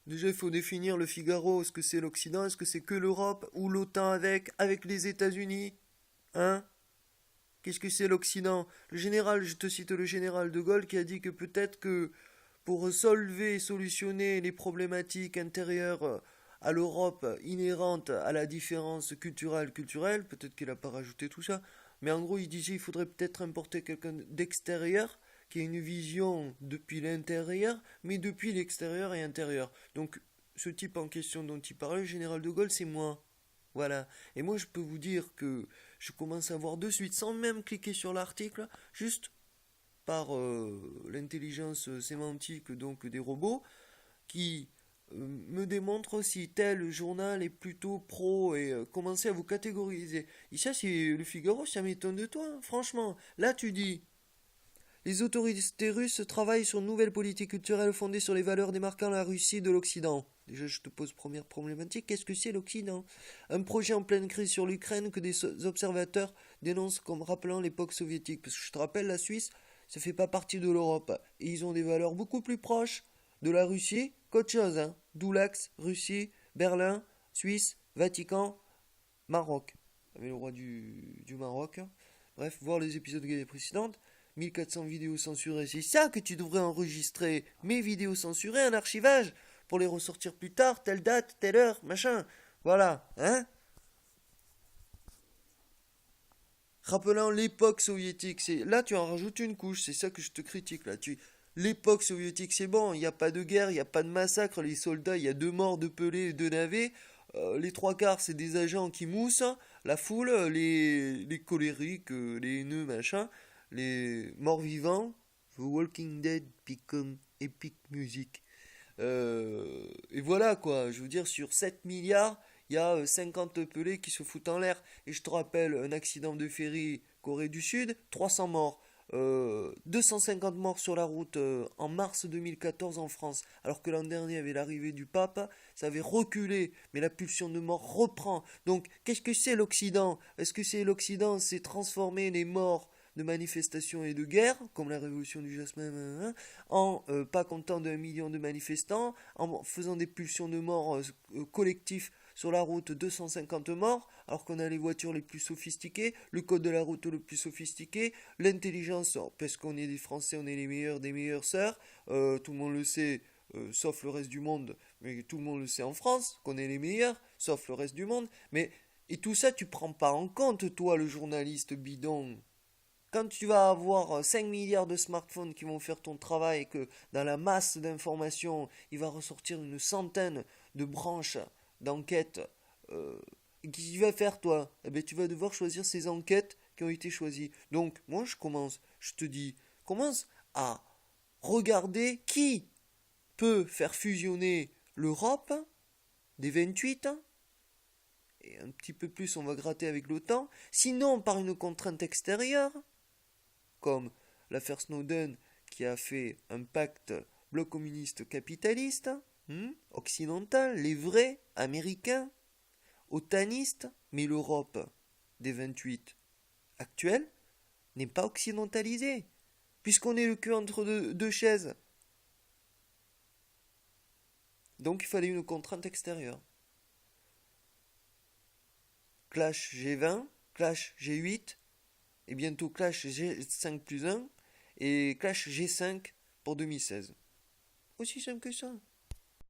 Déjà, il faut définir le Figaro. Est-ce que c'est l'Occident? Est-ce que c'est que l'Europe? Ou l'OTAN avec les États-Unis? Hein? Qu'est-ce que c'est l'Occident? Le général, je te cite le général de Gaulle qui a dit que peut-être que pour solver et solutionner les problématiques intérieures à l'Europe inhérentes à la différence culturelle, peut-être qu'il n'a pas rajouté tout ça, mais en gros il disait qu'il faudrait peut-être importer quelqu'un d'extérieur qui a une vision depuis l'intérieur, mais depuis l'extérieur et intérieur. Donc ce type en question dont il parlait, le général de Gaulle, c'est moi. Voilà. Et moi je peux vous dire que je commence à voir de suite, sans même cliquer sur l'article, juste par l'intelligence sémantique donc des robots qui me démontrent si tel journal est plutôt pro et commencer à vous catégoriser. Et ça, c'est le Figaro, ça m'étonne de toi, hein, franchement. Là, tu dis, les autorités russes travaillent sur une nouvelle politique culturelle fondée sur les valeurs démarquant la Russie de l'Occident. Déjà, je te pose première problématique, qu'est-ce que c'est l'Occident? Un projet en pleine crise sur l'Ukraine que des observateurs dénoncent comme rappelant l'époque soviétique. Parce que je te rappelle, la Suisse, ça fait pas partie de l'Europe. Et ils ont des valeurs beaucoup plus proches de la Russie qu'autre chose. Hein. D'où l'axe Russie, Berlin, Suisse, Vatican, Maroc. Avec le roi du Maroc. Bref, voir les épisodes précédentes. 1400 vidéos censurées, c'est ça que tu devrais enregistrer. Mes vidéos censurées, un archivage, pour les ressortir plus tard, telle date, telle heure, machin. Voilà, hein? Rappelant l'époque soviétique, c'est là tu en rajoutes une couche, c'est ça que je te critique là. L'époque soviétique, c'est bon, il n'y a pas de guerre, il n'y a pas de massacre, les soldats, il y a deux morts, deux pelés, deux navets. Les trois quarts, c'est des agents qui moussent, la foule, les colériques, les haineux, machin, les morts vivants. The Walking Dead become epic music. Et voilà quoi, je veux dire, sur 7 milliards, il y a 50 pelés qui se foutent en l'air. Et je te rappelle, un accident de ferry Corée du Sud, 300 morts. 250 morts sur la route en mars 2014 en France, alors que l'an dernier avec l'arrivée du pape, ça avait reculé, mais la pulsion de mort reprend. Donc, qu'est-ce que c'est l'Occident? Est-ce que c'est l'Occident, c'est transformer les morts de manifestations et de guerres, comme la révolution du jasmin, en pas comptant d'un million de manifestants, en faisant des pulsions de mort collectifs sur la route, 250 morts, alors qu'on a les voitures les plus sophistiquées, le code de la route le plus sophistiqué, l'intelligence, parce qu'on est des Français, on est les meilleurs des meilleures sœurs, tout le monde le sait, sauf le reste du monde, mais tout le monde le sait en France, qu'on est les meilleurs, sauf le reste du monde, mais et tout ça, tu prends pas en compte, toi, le journaliste bidon. Quand tu vas avoir 5 milliards de smartphones qui vont faire ton travail et que dans la masse d'informations, il va ressortir une centaine de branches d'enquêtes, euh, qu'est-ce que tu vas faire toi? Eh bien, tu vas devoir choisir ces enquêtes qui ont été choisies. Donc, moi, je te dis, commence à regarder qui peut faire fusionner l'Europe des 28 et un petit peu plus on va gratter avec l'OTAN, sinon par une contrainte extérieure, comme l'affaire Snowden qui a fait un pacte bloc communiste capitaliste, occidental, les vrais américains, otanistes, mais l'Europe des 28 actuelle n'est pas occidentalisée, puisqu'on est le cul entre deux chaises. Donc il fallait une contrainte extérieure. Clash G20, Clash G8, et bientôt Clash G5 plus 1, et Clash G5 pour 2016. Aussi simple que ça.